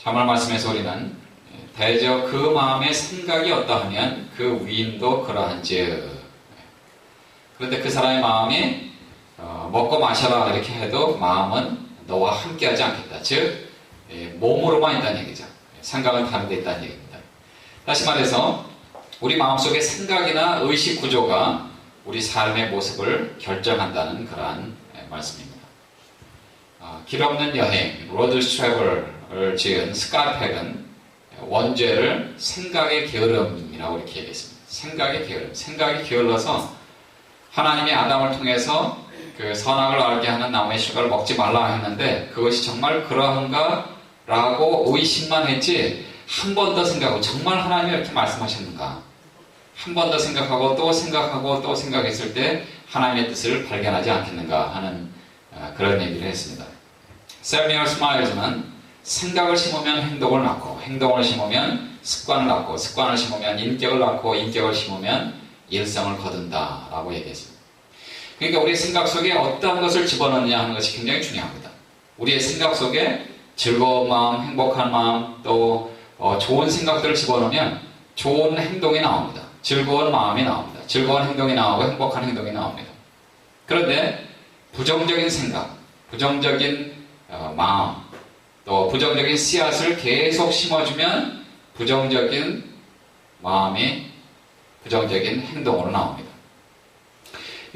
참말 말씀에서 우리는 대저 그 마음의 생각이 어떠하면 그 위인도 그러한즉. 그런데 그 사람의 마음이 먹고 마셔라 이렇게 해도 마음은 너와 함께하지 않겠다. 즉 몸으로만 있다는 얘기죠. 생각은 다른 데 있다는 얘기입니다. 다시 말해서 우리 마음속의 생각이나 의식 구조가 우리 삶의 모습을 결정한다는 그러한 말씀입니다. 길 없는 여행, 로드 트래블을 지은 스카르팩은 원죄를 생각의 게으름이라고 이렇게 얘기했습니다. 생각의 게으름. 생각이 게을러서 하나님이 아담을 통해서 그 선악을 알게 하는 나무의 실과를 먹지 말라 했는데 그것이 정말 그러한가? 라고 의심만 했지 한 번 더 생각하고 정말 하나님이 이렇게 말씀하셨는가? 한 번 더 생각하고 또 생각하고 또 생각했을 때 하나님의 뜻을 발견하지 않겠는가 하는 그런 얘기를 했습니다. 세미얼 스마일즈는 생각을 심으면 행동을 낳고 행동을 심으면 습관을 낳고 습관을 심으면 인격을 낳고 인격을 심으면 일성을 거둔다 라고 얘기했습니다. 그러니까 우리의 생각 속에 어떠한 것을 집어넣느냐 하는 것이 굉장히 중요합니다. 우리의 생각 속에 즐거운 마음, 행복한 마음, 또 좋은 생각들을 집어넣으면 좋은 행동이 나옵니다. 즐거운 마음이 나옵니다. 즐거운 행동이 나오고 행복한 행동이 나옵니다. 그런데 부정적인 생각, 부정적인 마음, 또 부정적인 씨앗을 계속 심어주면 부정적인 마음이 부정적인 행동으로 나옵니다.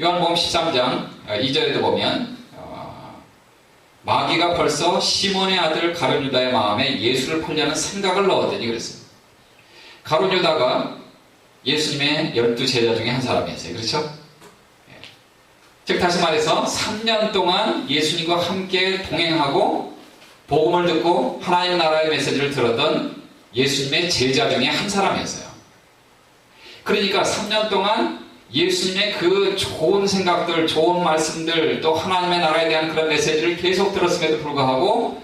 요한복음 13장 2절에도 보면 마귀가 벌써 시몬의 아들 가룟 유다의 마음에 예수를 팔려는 생각을 넣었더니 그랬습니다. 가룟 유다가 예수님의 12 제자 중에 한 사람이었어요. 그렇죠? 즉 다시 말해서 3년 동안 예수님과 함께 동행하고 복음을 듣고 하나님 나라의 메시지를 들었던 예수님의 제자 중에 한 사람이었어요. 그러니까 3년 동안 예수님의 그 좋은 생각들, 좋은 말씀들, 또 하나님의 나라에 대한 그런 메시지를 계속 들었음에도 불구하고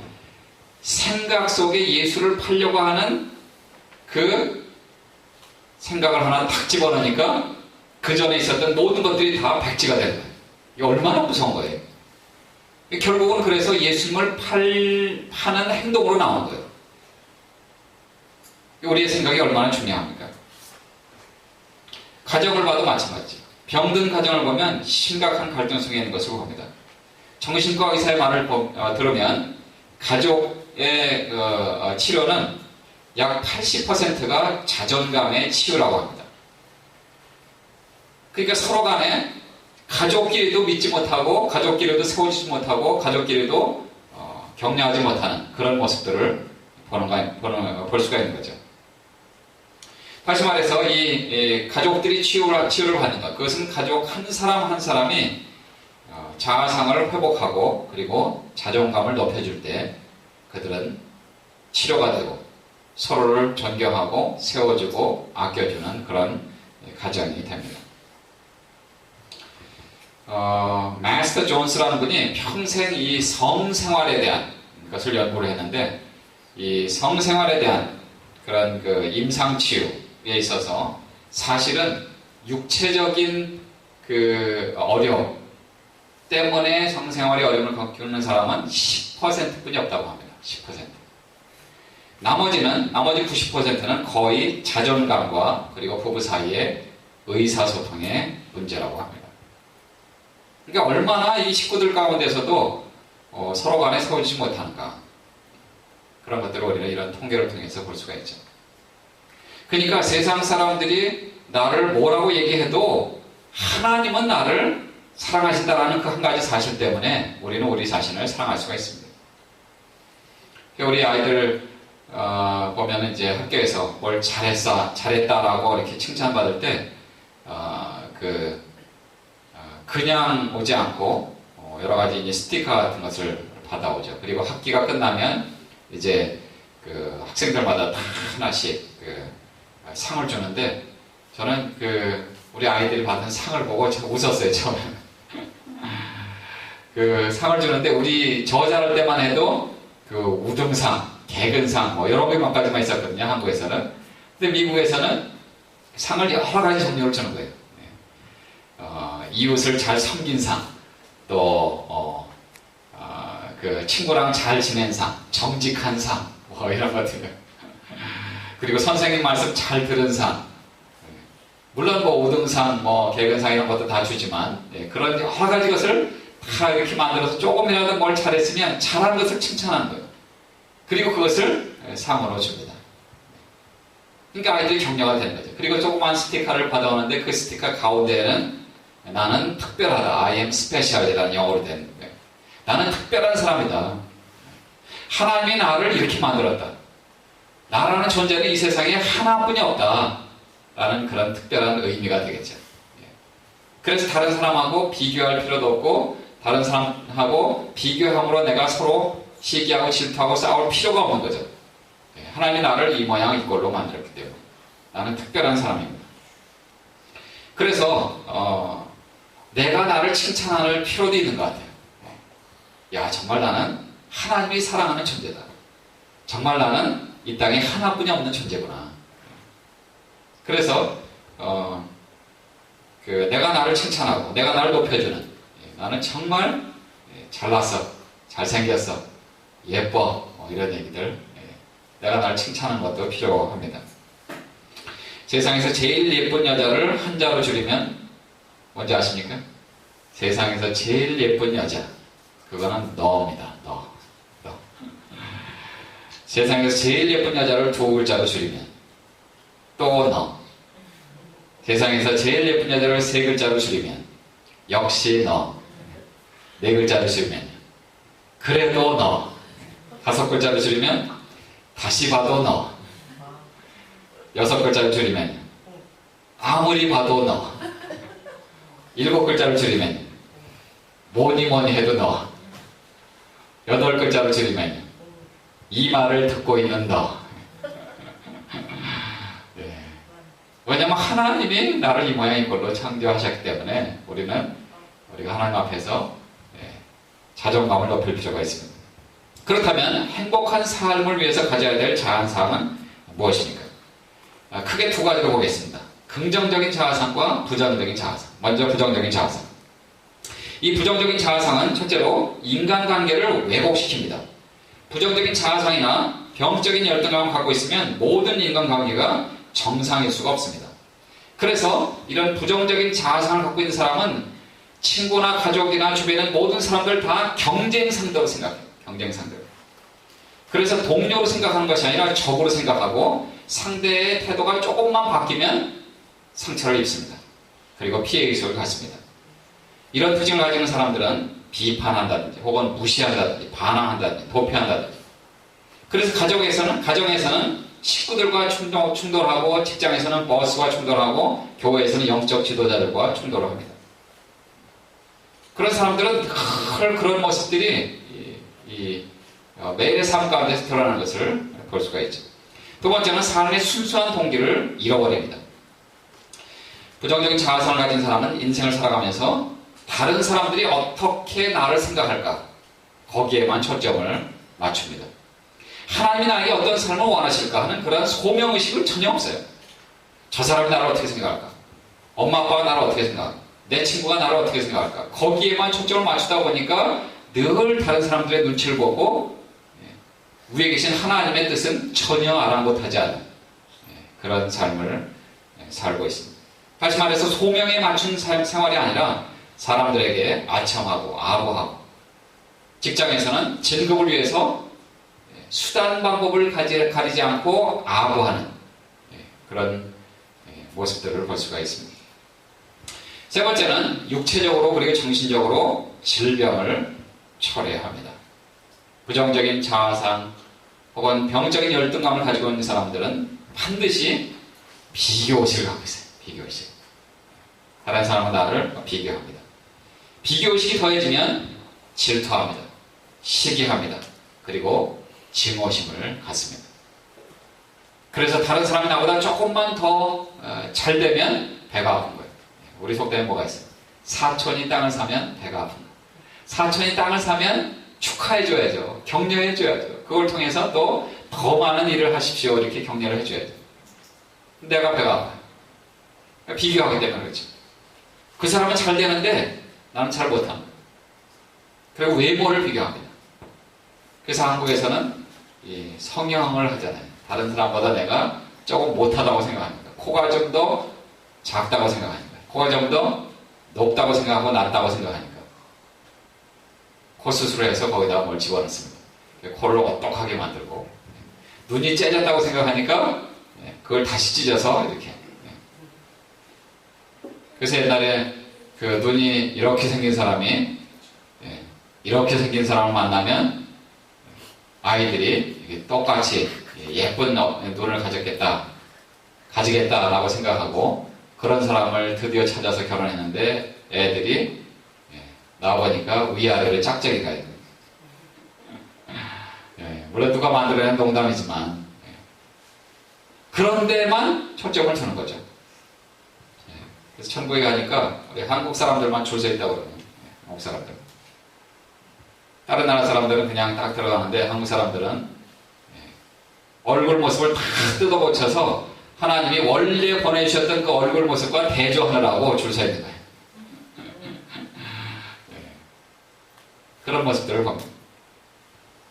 생각 속에 예수를 팔려고 하는 그 생각을 하나 탁 집어넣으니까 그 전에 있었던 모든 것들이 다 백지가 되는 거예요. 이게 얼마나 무서운 거예요. 결국은 그래서 예수님을 파는 행동으로 나온 거예요. 우리의 생각이 얼마나 중요합니까? 가정을 봐도 마찬가지죠. 병든 가정을 보면 심각한 갈등 속에 있는 것을 봅니다. 정신과 의사의 말을 들으면 가족의 치료는 약 80%가 자존감의 치유라고 합니다. 그러니까 서로 간에 가족끼리도 믿지 못하고 가족끼리도 세워지지 못하고 가족끼리도 격려하지 못하는 그런 모습들을 볼 수가 있는 거죠. 다시 말해서 이 가족들이 치유를 받는 것, 그것은 가족 한 사람 한 사람이 자아상을 회복하고 그리고 자존감을 높여줄 때 그들은 치료가 되고 서로를 존경하고 세워주고 아껴주는 그런 가정이 됩니다. 마스터 존스라는 분이 평생 이 성생활에 대한 것을 연구를 했는데 이 성생활에 대한 그런 그 임상치유에 있어서 사실은 육체적인 그 어려움 때문에 성생활의 어려움을 겪는 사람은 10% 뿐이 없다고 합니다. 10%. 나머지 90%는 거의 자존감과 그리고 부부 사이의 의사소통의 문제라고 합니다. 그러니까 얼마나 이 식구들 가운데서도 서로 간에 세워지지 못하는가. 그런 것들을 우리는 이런 통계를 통해서 볼 수가 있죠. 그러니까 세상 사람들이 나를 뭐라고 얘기해도 하나님은 나를 사랑하신다라는 그 한 가지 사실 때문에 우리는 우리 자신을 사랑할 수가 있습니다. 우리 아이들 보면 이제 학교에서 뭘 잘했다라고 이렇게 칭찬받을 때 그냥 오지 않고 여러 가지 이제 스티커 같은 것을 받아오죠. 그리고 학기가 끝나면 이제 그 학생들마다 다 하나씩 상을 주는데 저는 우리 아이들이 받은 상을 보고 참 웃었어요. 처음에. 그 상을 주는데 우리 저 자랄 때만 해도 그 우등상, 개근상 뭐 이런 것만까지만 있었거든요. 한국에서는. 근데 미국에서는 상을 여러 가지 종류를 주는 거예요. 이웃을 잘 섬긴 상, 또 그 친구랑 잘 지낸 상, 정직한 상, 이런 것들. 그리고 선생님 말씀 잘 들은 상. 물론 뭐 5등상, 뭐 개근상 이런 것도 다 주지만 그런 여러 가지 것을 다 이렇게 만들어서 조금이라도 뭘 잘했으면 잘한 것을 칭찬하는 거예요. 그리고 그것을 상으로 줍니다. 그러니까 아이들이 격려가 되는 거죠. 그리고 조그만 스티커를 받아오는데 그 스티커 가운데에는 나는 특별하다. I am special이라는 영어로 되는 거예요. 나는 특별한 사람이다. 하나님이 나를 이렇게 만들었다. 나라는 존재는 이 세상에 하나뿐이 없다. 라는 그런 특별한 의미가 되겠죠. 그래서 다른 사람하고 비교할 필요도 없고 다른 사람하고 비교함으로 내가 서로 시기하고 질투하고 싸울 필요가 없는 거죠. 하나님이 나를 이 모양 이 꼴로 만들었기 때문에 나는 특별한 사람입니다. 그래서 내가 나를 칭찬할 필요도 있는 것 같아요. 야, 정말 나는 하나님이 사랑하는 존재다. 정말 나는 이 땅에 하나뿐이 없는 존재구나. 그래서 내가 나를 칭찬하고 내가 나를 높여주는 나는 정말 잘났어, 잘생겼어, 예뻐 이런 얘기들 내가 나를 칭찬하는 것도 필요합니다. 세상에서 제일 예쁜 여자를 한자로 줄이면 뭔지 아십니까? 세상에서 제일 예쁜 여자 그거는 너입니다. 너. 세상에서 제일 예쁜 여자를 두 글자로 줄이면 또 너. 세상에서 제일 예쁜 여자를 세 글자로 줄이면 역시 너. 네 글자로 줄이면 그래도 너. 다섯 글자로 줄이면 다시 봐도 너. 여섯 글자로 줄이면 아무리 봐도 너. 일곱 글자로 줄이면 뭐니 뭐니 해도 너. 여덟 글자로 줄이면 이 말을 듣고 있는 너. 왜냐하면 하나님이 나를 이 모양인 걸로 창조하셨기 때문에 우리가 하나님 앞에서 자존감을 높일 필요가 있습니다. 그렇다면 행복한 삶을 위해서 가져야 될 자아상은 무엇입니까? 크게 두 가지로 보겠습니다. 긍정적인 자아상과 부정적인 자아상. 먼저 부정적인 자아상. 이 부정적인 자아상은 첫째로 인간관계를 왜곡시킵니다. 부정적인 자아상이나 병적인 열등감을 갖고 있으면 모든 인간관계가 정상일 수가 없습니다. 그래서 이런 부정적인 자아상을 갖고 있는 사람은 친구나 가족이나 주변의 모든 사람들 다 경쟁상대로 생각해요. 경쟁상대로. 그래서 동료로 생각하는 것이 아니라 적으로 생각하고 상대의 태도가 조금만 바뀌면 상처를 입습니다. 그리고 피해의식을 갖습니다. 이런 특징을 가지는 사람들은 비판한다든지 혹은 무시한다든지 반항한다든지 도피한다든지 그래서 가정에서는 식구들과 충돌하고 직장에서는 버스와 충돌하고 교회에서는 영적 지도자들과 충돌을 합니다. 그런 사람들은 그런 모습들이 매일의 삶 가운데서 드러나는 것을 볼 수가 있죠. 두 번째는 삶의 순수한 동기를 잃어버립니다. 부정적인 자아상을 가진 사람은 인생을 살아가면서 다른 사람들이 어떻게 나를 생각할까 거기에만 초점을 맞춥니다. 하나님이 나에게 어떤 삶을 원하실까 하는 그런 소명의식은 전혀 없어요. 저 사람이 나를 어떻게 생각할까? 엄마 아빠가 나를 어떻게 생각할까? 내 친구가 나를 어떻게 생각할까? 거기에만 초점을 맞추다 보니까 늘 다른 사람들의 눈치를 보고 위에 계신 하나님의 뜻은 전혀 아랑곳하지 않은 그런 삶을 살고 있습니다. 다시 말해서 소명에 맞춘 생활이 아니라 사람들에게 아첨하고 아부하고 직장에서는 진급을 위해서 수단 방법을 가리지 않고 아부하는 그런 모습들을 볼 수가 있습니다. 세 번째는 육체적으로 그리고 정신적으로 질병을 초래해야 합니다. 부정적인 자아상 혹은 병적인 열등감을 가지고 있는 사람들은 반드시 비교의식을 갖고 있어요. 비교의식. 다른 사람은 나를 비교합니다. 비교의식이 더해지면 질투합니다. 시기합니다. 그리고 증오심을 갖습니다. 그래서 다른 사람이 나보다 조금만 더 잘 되면 배가 아픈 거예요. 우리 속담에 뭐가 있어요? 사촌이 땅을 사면 배가 아픈 거예요. 사촌이 땅을 사면 축하해줘야죠. 격려해줘야죠. 그걸 통해서 또 더 많은 일을 하십시오. 이렇게 격려를 해줘야죠. 내가 배가 아파요. 비교하기 때문에 그렇죠. 그 사람은 잘 되는데 나는 잘 못합니다. 그리고 외모를 비교합니다. 그래서 한국에서는 이 성형을 하잖아요. 다른 사람보다 내가 조금 못하다고 생각합니다. 코가 좀 더 작다고 생각합니다. 코가 좀 더 높다고 생각하고 낮다고 생각하니까 코 수술해서 거기다가 뭘 집어넣습니다. 코를 오똑하게 만들고, 눈이 째졌다고 생각하니까 그걸 다시 찢어서 이렇게. 그래서 옛날에 그 눈이 이렇게 생긴 사람이 이렇게 생긴 사람을 만나면 아이들이 똑같이 예쁜 눈을 가지겠다라고 생각하고, 그런 사람을 드디어 찾아서 결혼했는데 애들이 나와보니까 위아래를 짝짝이 가요. 물론 누가 만들어낸 농담이지만 그런 데만 초점을 두는 거죠. 그래서 천국에 가니까 우리 한국 사람들만 줄 서 있다고 그러네요. 한국 사람들. 다른 나라 사람들은 그냥 딱 들어가는데 한국 사람들은 얼굴 모습을 다 뜯어고쳐서 하나님이 원래 보내주셨던 그 얼굴 모습과 대조하느라고 줄 서 있는 거예요. 그런 모습들을 봅니다.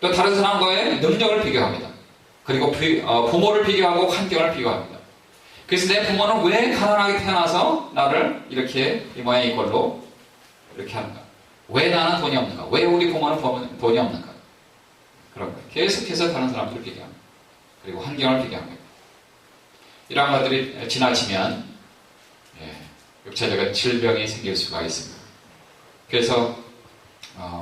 또 다른 사람과의 능력을 비교합니다. 그리고 부모를 비교하고 환경을 비교합니다. 그래서 내 부모는 왜 가난하게 태어나서 나를 이렇게 이 모양 이 꼴로 이렇게 하는가? 왜 나는 돈이 없는가? 왜 우리 부모는 돈이 없는가? 그런 거예요. 계속해서 다른 사람들을 비교합니다. 그리고 환경을 비교합니다. 이러한 것들이 지나치면 육체적인 질병이 생길 수가 있습니다. 그래서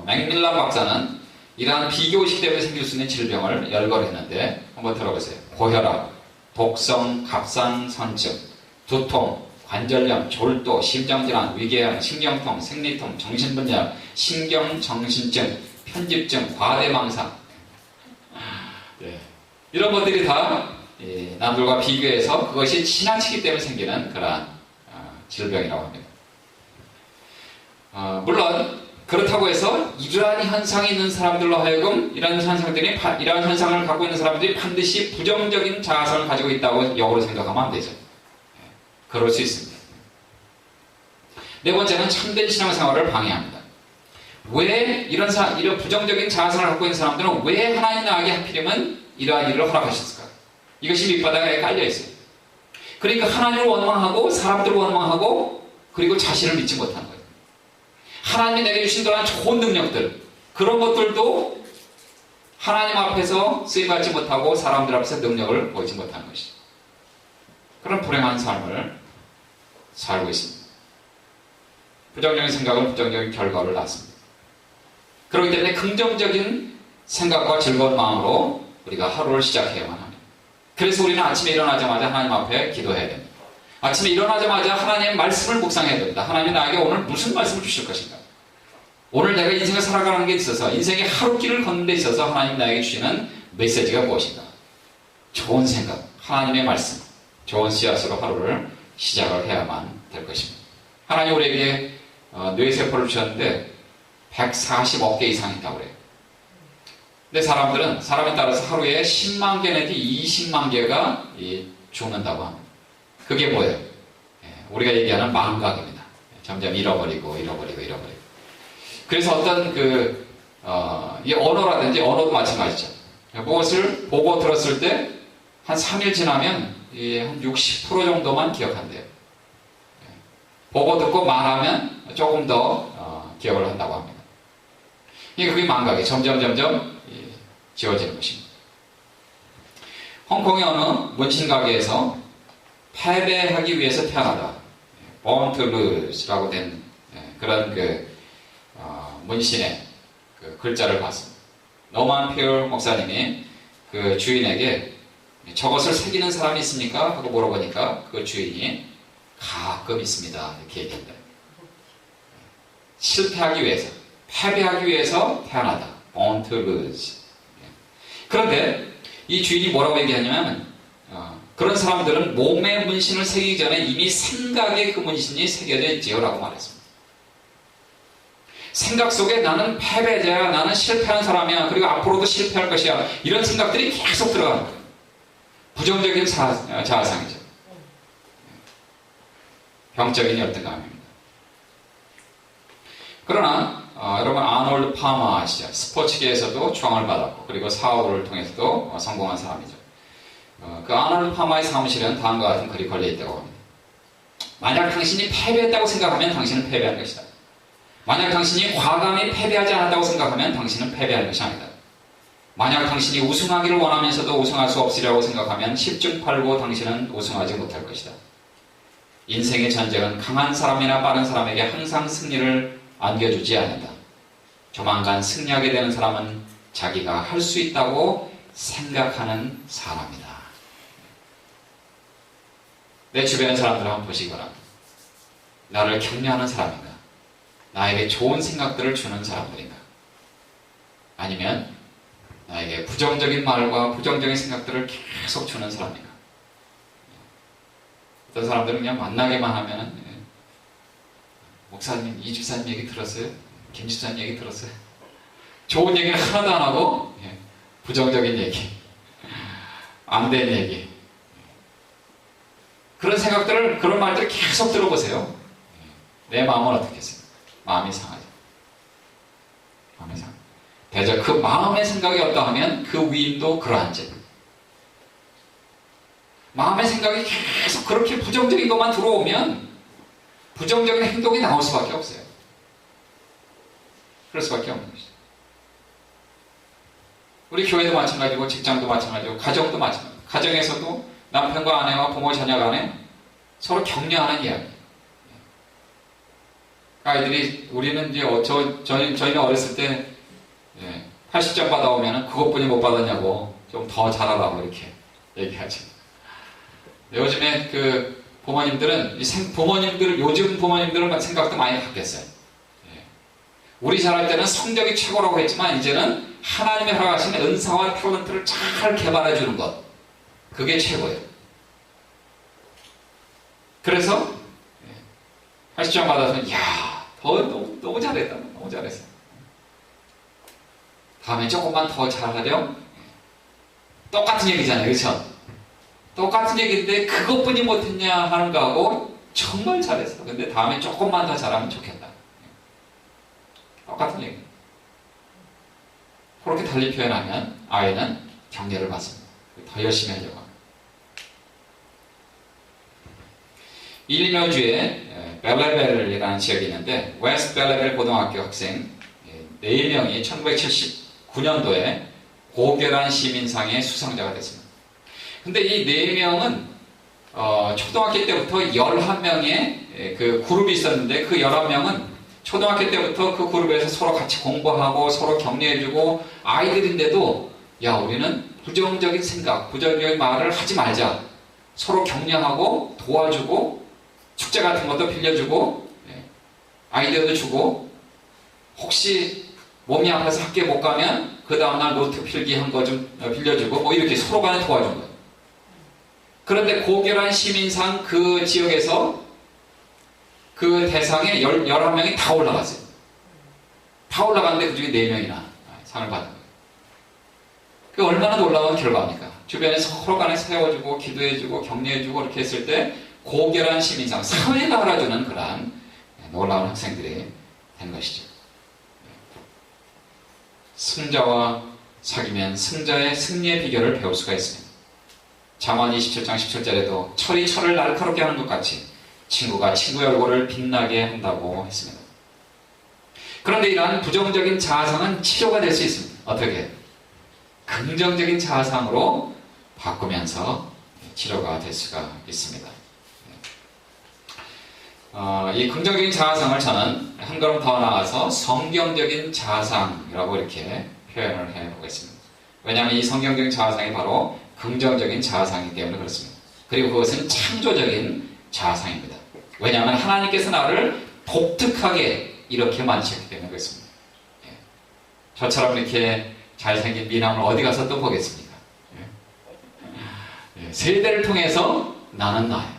맥밀란 박사는 이러한 비교의식 때문에 생길 수 있는 질병을 열거했는데 한번 들어보세요. 고혈압, 독성, 갑상선증, 두통, 관절염, 졸도, 심장질환, 위궤양, 신경통, 생리통, 정신분열, 신경정신증, 편집증, 과대망상. 이런 것들이 다 남들과 비교해서 그것이 지나치기 때문에 생기는 그러한 질병이라고 합니다. 물론 그렇다고 해서 이러한 현상이 있는 사람들로 하여금 이러한 현상을 갖고 있는 사람들이 반드시 부정적인 자아성을 가지고 있다고 역으로 생각하면 안 되죠. 그럴 수 있습니다. 네 번째는 참된 신앙생활을 방해합니다. 왜 이런 부정적인 자아성을 갖고 있는 사람들은 왜 하나님 나에게 하필이면 이러한 일을 허락하셨을까? 이것이 밑바닥에 깔려 있어요. 그러니까 하나님을 원망하고 사람들을 원망하고 그리고 자신을 믿지 못하는 거예요. 하나님이 내게 주신 그러한 좋은 능력들, 그런 것들도 하나님 앞에서 쓰임받지 못하고 사람들 앞에서 능력을 보이지 못하는 것이죠. 그런 불행한 삶을 살고 있습니다. 부정적인 생각은 부정적인 결과를 낳습니다. 그렇기 때문에 긍정적인 생각과 즐거운 마음으로 우리가 하루를 시작해야만 합니다. 그래서 우리는 아침에 일어나자마자 하나님 앞에 기도해야 됩니다. 아침에 일어나자마자 하나님의 말씀을 묵상해야 됩니다. 하나님 나에게 오늘 무슨 말씀을 주실 것인가? 오늘 내가 인생을 살아가는 데 있어서, 인생의 하루길을 걷는 데 있어서 하나님 나에게 주시는 메시지가 무엇인가? 좋은 생각, 하나님의 말씀, 좋은 씨앗으로 하루를 시작을 해야만 될 것입니다. 하나님 우리에게 뇌세포를 주셨는데 140억 개 이상 있다고 그래요. 근데 사람에 따라서 하루에 10만 개 내지 20만 개가 죽는다고 합니다. 그게 뭐예요? 우리가 얘기하는 망각입니다. 점점 잃어버리고. 그래서 어떤 이 언어라든지 언어도 마찬가지죠. 무엇을 보고 들었을 때 한 3일 지나면 한 60% 정도만 기억한대요. 보고 듣고 말하면 조금 더 기억을 한다고 합니다. 그게 망각이 점점 지워지는 것입니다. 홍콩의 어느 문신 가게에서 패배하기 위해서 태어나다, born to lose라고 된 그런 문신의 글자를 봤습니다. 노만 피어 목사님이 그 주인에게 저것을 새기는 사람이 있습니까? 하고 물어보니까 그 주인이 가끔 있습니다. 이렇게 얘기합니다. 실패하기 위해서, 패배하기 위해서 태어나다, born to lose. 그런데 이 주인이 뭐라고 얘기하냐면 그런 사람들은 몸에 문신을 새기기 전에 이미 생각에 그 문신이 새겨져 있지요 라고 말했습니다. 생각 속에 나는 패배자야, 나는 실패한 사람이야, 그리고 앞으로도 실패할 것이야, 이런 생각들이 계속 들어가는 거예요. 부정적인 자아상이죠. 병적인 열등감입니다. 그러나 여러분 아놀드 파머 아시죠? 스포츠계에서도 주앙을 받았고 그리고 사업을 통해서도 성공한 사람이죠. 그 아놀드 파머의 사무실은 다음과 같은 글이 걸려있다고 합니다. 만약 당신이 패배했다고 생각하면 당신은 패배한 것이다. 만약 당신이 과감히 패배하지 않았다고 생각하면 당신은 패배한 것이 아니다. 만약 당신이 우승하기를 원하면서도 우승할 수 없으리라고 생각하면 10중8구 당신은 우승하지 못할 것이다. 인생의 전쟁은 강한 사람이나 빠른 사람에게 항상 승리를 안겨주지 않는다. 조만간 승리하게 되는 사람은 자기가 할 수 있다고 생각하는 사람이다. 내 주변의 사람들을 한번 보시기 바랍니다. 나를 격려하는 사람인가? 나에게 좋은 생각들을 주는 사람들인가? 아니면 나에게 부정적인 말과 부정적인 생각들을 계속 주는 사람인가? 어떤 사람들은 그냥 만나기만 하면은 목사님, 이 집사님 얘기 들었어요? 김 집사님 얘기 들었어요? 좋은 얘기는 하나도 안 하고 부정적인 얘기, 안 된 얘기, 그런 생각들을, 그런 말들을 계속 들어보세요. 내 마음은 어떻겠습니까? 마음이 상하죠. 마음이 상하. 대저 그 마음의 생각이 어떠하면 그 위인도 그러한지. 마음의 생각이 계속 그렇게 부정적인 것만 들어오면 부정적인 행동이 나올 수밖에 없어요. 그럴 수밖에 없는 것이죠. 우리 교회도 마찬가지고 직장도 마찬가지고 가정도 마찬가지고 가정에서도 남편과 아내와 부모 자녀 간에 서로 격려하는 이야기. 아이들이 우리는 이제 저희는 어렸을 때 80점 받아오면 그것뿐이 못 받았냐고 좀 더 잘하라고 이렇게 얘기하죠. 요즘에 그 부모님들은 요즘 부모님들은 생각도 많이 바뀌었어요. 우리 자랄 때는 성적이 최고라고 했지만 이제는 하나님의 허락하신 은사와 탤런트를 잘 개발해 주는 것, 그게 최고예요. 그래서 80점 받아서 야, 너무 잘했다, 너무 잘했어. 다음에 조금만 더 잘하렴. 똑같은 얘기잖아요, 그렇죠? 똑같은 얘기인데 그것뿐이 못했냐 하는 거하고 정말 잘했어. 근데 다음에 조금만 더 잘하면 좋겠다. 똑같은 얘기. 그렇게 달리 표현하면 아이는 격려를 받습니다. 더 열심히 하려고 합니다. 일리노이주에 벨레벨이라는 지역이 있는데 웨스트 벨레벨 고등학교 학생 4명이 1979년도에 고결한 시민상의 수상자가 됐습니다. 근데 이 4명은 초등학교 때부터 11명의 그 그룹이 있었는데 그 11명은 초등학교 때부터 그 그룹에서 서로 같이 공부하고 서로 격려해주고 아이들인데도 야, 우리는 부정적인 생각, 부정적인 말을 하지 말자. 서로 격려하고 도와주고 축제 같은 것도 빌려주고 아이디어도 주고 혹시 몸이 아파서 학교에 못 가면 그 다음날 노트 필기 한 거 좀 빌려주고 뭐 이렇게 서로 간에 도와준 거예요. 그런데 고결한 시민상 그 지역에서 그 대상에 11명이 다 올라갔어요. 다 올라갔는데 그 중에 4명이나 상을 받은 거예요. 그 얼마나 놀라운 결과입니까? 주변에 서로 간에 세워주고 기도해주고 격려해주고 이렇게 했을 때 고결한 시민상, 사회가 알아주는 그러한 놀라운 학생들이 된 것이죠. 승자와 사귀면 승자의 승리의 비결을 배울 수가 있습니다. 잠언 27장 17절에도 철이 철을 날카롭게 하는 것 같이 친구가 친구의 얼굴을 빛나게 한다고 했습니다. 그런데 이러한 부정적인 자아상은 치료가 될 수 있습니다. 어떻게? 긍정적인 자아상으로 바꾸면서 치료가 될 수가 있습니다. 이 긍정적인 자아상을 저는 한 걸음 더 나아가서 성경적인 자아상이라고 이렇게 표현을 해보겠습니다. 왜냐하면 이 성경적인 자아상이 바로 긍정적인 자아상이기 때문에 그렇습니다. 그리고 그것은 창조적인 자아상입니다. 왜냐하면 하나님께서 나를 독특하게 이렇게 만드셨기 때문에 그렇습니다. 저처럼 이렇게 잘생긴 미남을 어디 가서 또 보겠습니까? 세대를 통해서 나는 나야.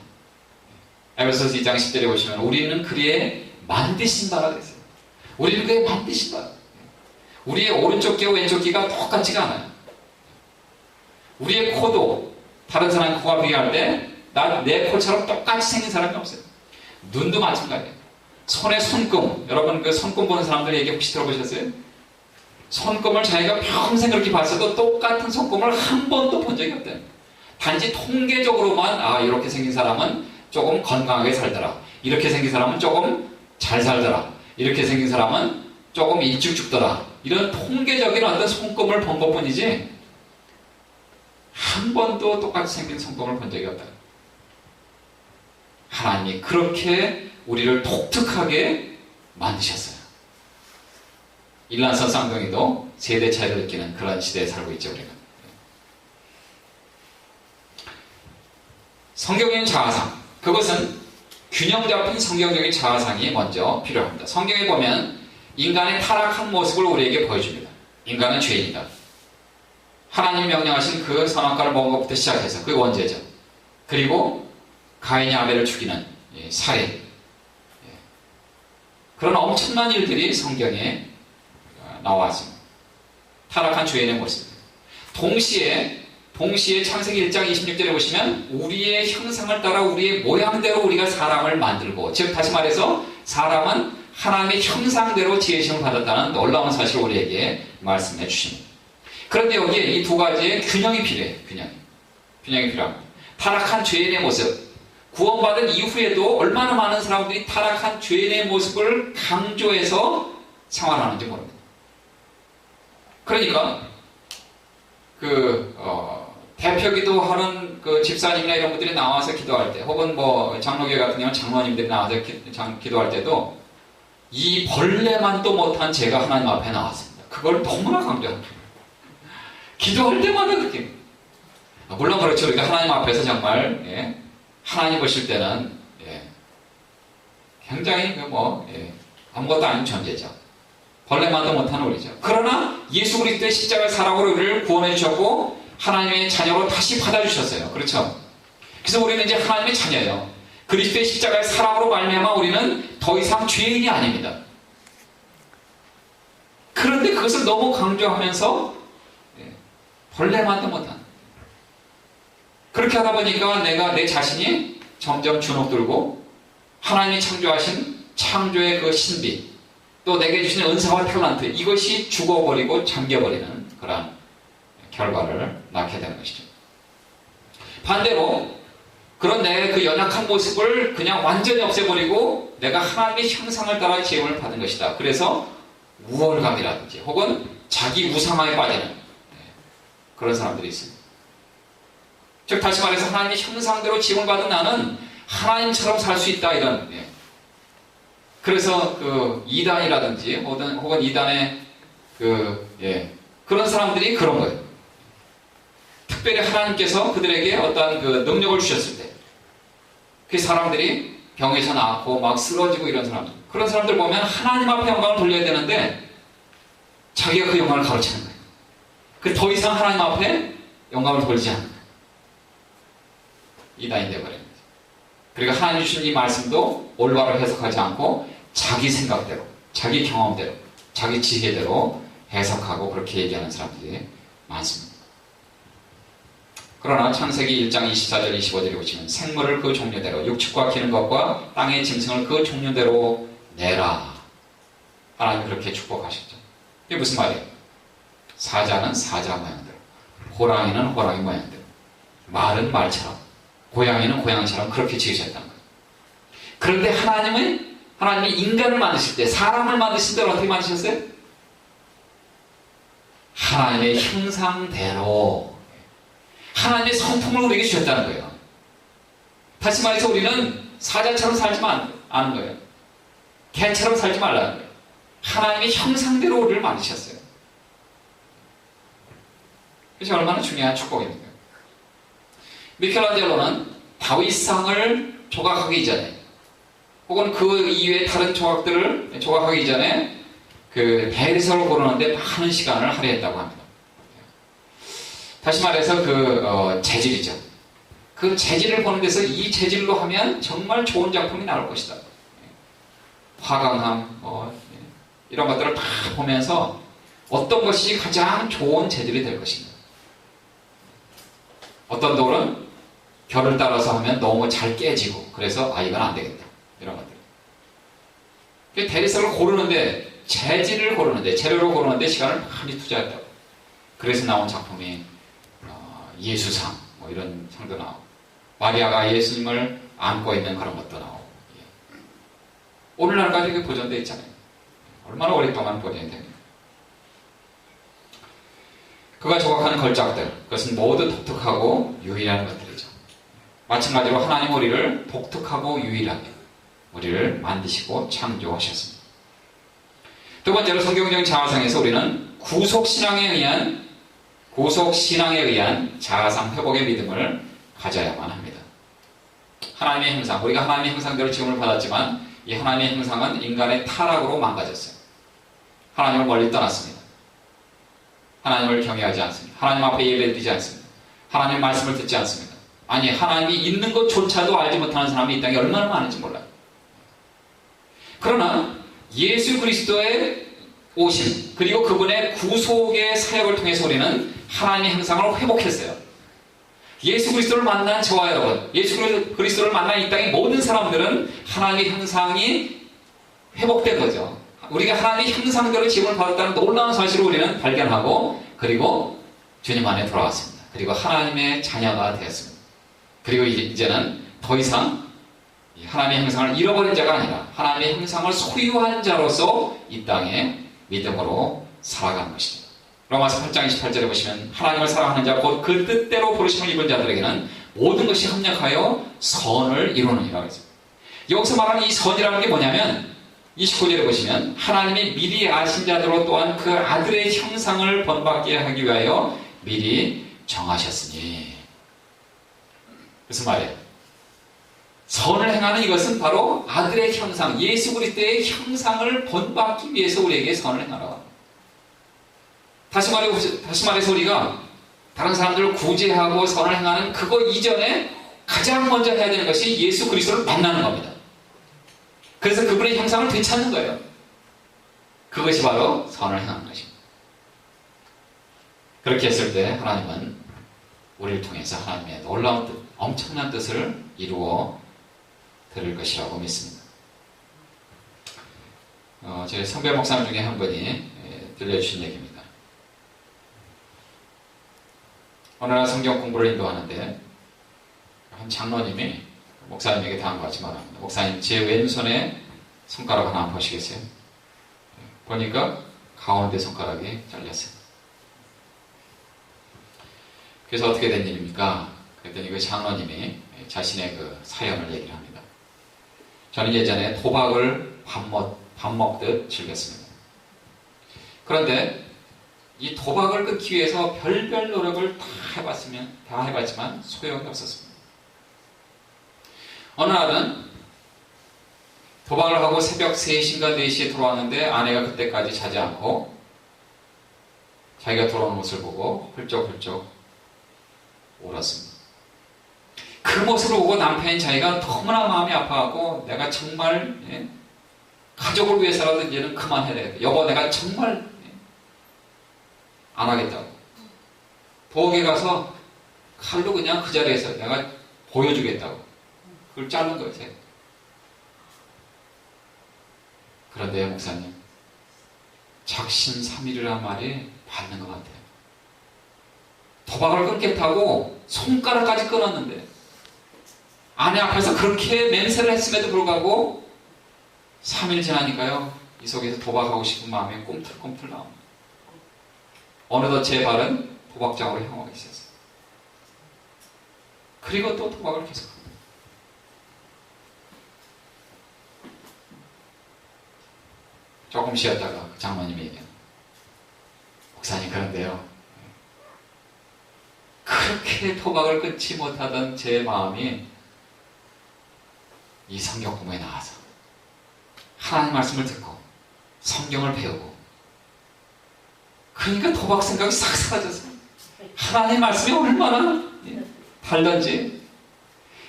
에베소서 2장 10절에 보시면 우리는 그리에 만드신 바라 그랬어요. 우리는 그에 만드신 바라. 우리의 오른쪽 귀와 왼쪽 귀가 똑같지가 않아요. 우리의 코도 다른 사람 코와 비교할 때 내 코처럼 똑같이 생긴 사람이 없어요. 눈도 마찬가지예요. 손에 손금, 여러분 그 손금 보는 사람들 얘기 혹시 들어보셨어요? 손금을 자기가 평생 그렇게 봤어도 똑같은 손금을 한 번도 본 적이 없대요. 단지 통계적으로만 이렇게 생긴 사람은 조금 건강하게 살더라, 이렇게 생긴 사람은 조금 잘 살더라, 이렇게 생긴 사람은 조금 일찍 죽더라, 이런 통계적인 어떤 손금을 본 것뿐이지 한 번도 똑같이 생긴 손금을 본 적이 없다. 하나님이 그렇게 우리를 독특하게 만드셨어요. 일란선 쌍둥이도 세대 차이를 느끼는 그런 시대에 살고 있죠, 우리가. 성경적인 자아상, 그것은 균형 잡힌 성경적인 자아상이 먼저 필요합니다. 성경에 보면 인간의 타락한 모습을 우리에게 보여줍니다. 인간은 죄인이다. 하나님이 명령하신 그 선악과를 먹은 것부터 시작해서 그게 원죄죠. 그리고 가인이 아벨을 죽이는 살해, 그런 엄청난 일들이 성경에 나왔습니다. 타락한 죄인의 모습. 동시에 창세기 1장 26절에 보시면 우리의 형상을 따라 우리의 모양대로 우리가 사람을 만들고, 즉 다시 말해서 사람은 하나님의 형상대로 지으심을 받았다는 놀라운 사실을 우리에게 말씀해 주십니다. 그런데 여기에 이 두 가지의 균형이 필요해요. 균형이 필요합니다. 타락한 죄인의 모습, 구원받은 이후에도 얼마나 많은 사람들이 타락한 죄인의 모습을 강조해서 생활하는지 모릅니다. 그러니까 대표 기도하는 그 집사님이나 이런 분들이 나와서 기도할 때, 혹은 뭐 장로교 같은 경우는 장로님들이 나와서 기도할 때도 이 벌레만도 못한 제가 하나님 앞에 나왔습니다. 그걸 너무나 강조합니다. 기도할 때마다 그렇게. 물론 그렇죠. 우리가 하나님 앞에서 정말 하나님 보실 때는 굉장히 아무것도 아닌 존재죠. 벌레만도 못한 우리죠. 그러나 예수 그리스도의 십자가의 사랑으로 우리를 구원해 주셨고 하나님의 자녀로 다시 받아주셨어요. 그렇죠? 그래서 우리는 이제 하나님의 자녀예요. 그리스도의 십자가의 사랑으로 말미암아 우리는 더 이상 죄인이 아닙니다. 그런데 그것을 너무 강조하면서 벌레만도 못한, 그렇게 하다 보니까 내가 내 자신이 점점 주눅들고 하나님이 창조하신 창조의 그 신비, 또 내게 주신 은사와 탤런트, 이것이 죽어버리고 잠겨버리는 그런 결과를 낳게 되는 것이죠. 반대로 그런 내 그 연약한 모습을 그냥 완전히 없애버리고 내가 하나님의 형상을 따라 지음을 받은 것이다. 그래서 우월감이라든지 혹은 자기 우상화에 빠지는 그런 사람들이 있습니다. 즉 다시 말해서 하나님의 형상대로 지음을 받은 나는 하나님처럼 살 수 있다, 이런. 그래서 그 이단이라든지 혹은 이단의 그런 사람들이 그런 거예요. 특별히 하나님께서 그들에게 어떤 그 능력을 주셨을 때 그 사람들이 병에서 나았고 막 쓰러지고 이런 사람들, 그런 사람들 보면 하나님 앞에 영광을 돌려야 되는데 자기가 그 영광을 가로채는 거예요. 그 더 이상 하나님 앞에 영광을 돌리지 않는 거예요. 이단이 되어버립니다. 그리고 하나님 주신 이 말씀도 올바로 해석하지 않고 자기 생각대로, 자기 경험대로, 자기 지혜대로 해석하고 그렇게 얘기하는 사람들이 많습니다. 그러나 창세기 1장 24절 25절에 보시면 생물을 그 종류대로, 육축과 기는 것과 땅의 짐승을 그 종류대로 내라, 하나님 그렇게 축복하셨죠. 이게 무슨 말이에요? 사자는 사자 모양대로, 호랑이는 호랑이 모양대로, 말은 말처럼, 고양이는 고양이처럼 그렇게 지으셨다는 거예요. 그런데 하나님이 인간을 만드실 때, 사람을 만드실 때 어떻게 만드셨어요? 하나님의 형상대로 하나님의 성품을 우리에게 주셨다는 거예요. 다시 말해서 우리는 사자처럼 살지만 않은 거예요. 개처럼 살지 말라는 거예요. 하나님의 형상대로 우리를 만드셨어요. 그것이 얼마나 중요한 축복입니까? 미켈란젤로는 다윗상을 조각하기 이전에, 혹은 그 이외의 다른 조각들을 조각하기 이전에 그 대리석을 고르는데 많은 시간을 할애했다고 합니다. 다시 말해서 재질이죠. 그 재질을 보는 데서 이 재질로 하면 정말 좋은 작품이 나올 것이다. 화강암, 이런 것들을 다 보면서 어떤 것이 가장 좋은 재질이 될 것인가. 어떤 돌은 결을 따라서 하면 너무 잘 깨지고, 그래서 이건 안 되겠다, 이런 것들. 대리석을 고르는데, 재질을 고르는데, 재료를 고르는데 시간을 많이 투자했다고. 그래서 나온 작품이 예수상, 뭐 이런 상도 나오고, 마리아가 예수님을 안고 있는 그런 것도 나오고, 오늘날까지 그게 보존되어 있잖아요. 얼마나 오랫동안 보존이 됩니까? 그가 조각하는 걸작들, 그것은 모두 독특하고 유일한 것들이죠. 마찬가지로 하나님 우리를 독특하고 유일하게 우리를 만드시고 창조하셨습니다. 두 번째로 성경적인 자아상에서 우리는 구속신앙에 의한 자아상 회복의 믿음을 가져야만 합니다. 하나님의 형상, 우리가 하나님의 형상대로 지음을 받았지만 이 하나님의 형상은 인간의 타락으로 망가졌어요. 하나님을 멀리 떠났습니다. 하나님을 경외하지 않습니다. 하나님 앞에 예배드리지 않습니다. 하나님의 말씀을 듣지 않습니다. 아니, 하나님이 있는 것조차도 알지 못하는 사람이 이 땅에 얼마나 많은지 몰라요. 그러나 예수 그리스도의 오심, 그리고 그분의 구속의 사역을 통해서 우리는 하나님의 형상을 회복했어요. 예수 그리스도를 만난 저와 여러분, 예수 그리스도를 만난 이 땅의 모든 사람들은 하나님의 형상이 회복된 거죠. 우리가 하나님의 형상대로 지음을 받았다는 놀라운 사실을 우리는 발견하고, 그리고 주님 안에 돌아왔습니다. 그리고 하나님의 자녀가 되었습니다. 그리고 이제는 더 이상 하나님의 형상을 잃어버린 자가 아니라 하나님의 형상을 소유한 자로서 이 땅에 믿음으로 살아가는 것입니다. 로마서 8장 28절에 보시면 하나님을 사랑하는 자 곧 그 뜻대로 부르심을 입은 자들에게는 모든 것이 합력하여 선을 이루느니라 했습니다. 여기서 말하는 이 선이라는 게 뭐냐면 29절에 보시면 하나님이 미리 아신 자들로 또한 그 아들의 형상을 본받게 하기 위하여 미리 정하셨으니. 무슨 말이에요? 선을 행하는 이것은 바로 아들의 형상, 예수 그리스도의 형상을 본받기 위해서 우리에게 선을 행하라. 다시 말해서 우리가 다른 사람들을 구제하고 선을 행하는 그거 이전에 가장 먼저 해야 되는 것이 예수 그리스도를 만나는 겁니다. 그래서 그분의 형상을 되찾는 거예요. 그것이 바로 선을 행하는 것입니다. 그렇게 했을 때 하나님은 우리를 통해서 하나님의 놀라운 뜻, 엄청난 뜻을 이루어 드릴 것이라고 믿습니다. 제 선배 목사님 중에 한 분이 들려주신 얘기입니다. 어느 날 성경 공부를 인도하는데 한 장로님이 목사님에게 다음과 같이 말합니다. 목사님, 제 왼손에 손가락 하나 한번 보시겠어요? 보니까 가운데 손가락이 잘렸어요. 그래서 어떻게 된 일입니까? 그랬더니 그 장로님이 자신의 그 사연을 얘기를 합니다. 저는 예전에 도박을 밥 먹듯 즐겼습니다. 그런데 이 도박을 끊기 위해서 별별 노력을 다 해봤지만 소용이 없었습니다. 어느 날은 도박을 하고 새벽 3시인가 4시에 돌아왔는데 아내가 그때까지 자지 않고 자기가 돌아오는 모습을 보고 훌쩍훌쩍 울었습니다. 그 모습을 보고 남편인 자기가 너무나 마음이 아파하고 내가 정말 가족을 위해서라도 이제는 그만해야 되겠다. 여보, 내가 정말 안 하겠다고. 부엌에 가서 칼로 그냥 그 자리에서 내가 보여주겠다고. 그걸 자른 거예요. 그런데 목사님, 작심삼일이라는 말이 맞는 것 같아요. 도박을 끊겠다고 손가락까지 끊었는데 아내 앞에서 그렇게 맹세를 했음에도 불구하고 3일 지나니까요, 이 속에서 도박하고 싶은 마음이 꿈틀꿈틀 나옵니다. 어느덧 제 발은 도박장으로 향하고 있었어요. 그리고 또 도박을 계속합니다. 조금 쉬었다가 그 장모님이 얘기합니다. 목사님, 그런데요, 그렇게 도박을 끊지 못하던 제 마음이 이 성경 공부에 나와서 하나님 말씀을 듣고 성경을 배우고, 그러니까 도박 생각이 싹 사라졌어요. 하나님 말씀이 얼마나 달던지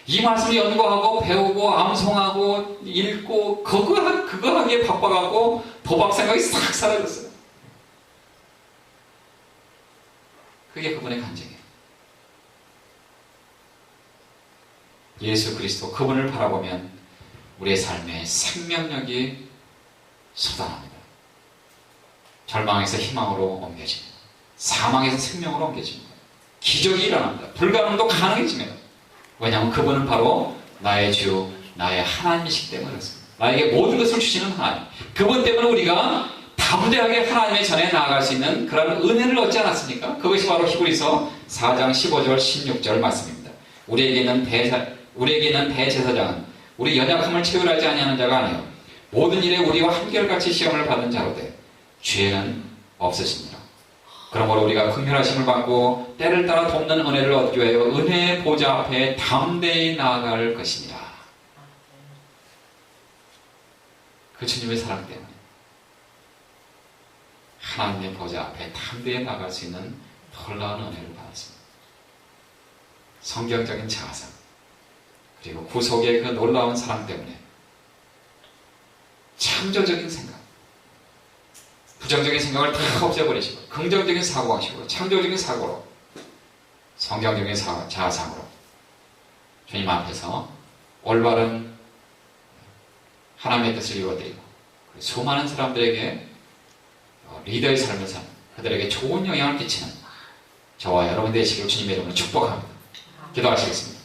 이 말씀을 연구하고 배우고 암송하고 읽고 그거 하기에 바빠가고 도박 생각이 싹 사라졌어요. 그게 그분의 간증이에요. 예수 그리스도, 그분을 바라보면 우리의 삶에 생명력이 쏟아납니다. 절망에서 희망으로 옮겨집니다. 사망에서 생명으로 옮겨집니다. 기적이 일어납니다. 불가능도 가능해집니다. 왜냐하면 그분은 바로 나의 주, 나의 하나님이시기 때문에 그렇습니다. 나에게 모든 것을 주시는 하나님. 그분 때문에 우리가 담대하게 하나님의 전에 나아갈 수 있는 그런 은혜를 얻지 않았습니까? 그것이 바로 히브리서 4장 15절 16절 말씀입니다. 우리에게 있는 대제사장은 우리 연약함을 체휼하지 아니하는 자가 아니요 모든 일에 우리와 한결같이 시험을 받은 자로되 죄는 없으십니다. 그러므로 우리가 긍휼하심을 받고 때를 따라 돕는 은혜를 얻기 위하여 은혜의 보좌 앞에 담대히 나아갈 것입니다. 그 주님의 사랑 때문에 하나님의 보좌 앞에 담대히 나아갈 수 있는 놀라운 은혜를 받았습니다. 성경적인 자아상 그리고 구속의 그 놀라운 사랑 때문에 창조적인 생각, 부정적인 생각을 다 없애버리시고 긍정적인 사고하시고 창조적인 사고로 성경적인 자아상으로 주님 앞에서 올바른 하나님의 뜻을 이루어드리고 수많은 사람들에게 리더의 삶을 사는 그들에게 좋은 영향을 끼치는 저와 여러분 되시기를 주님의 이름으로 축복합니다. 기도하시겠습니다.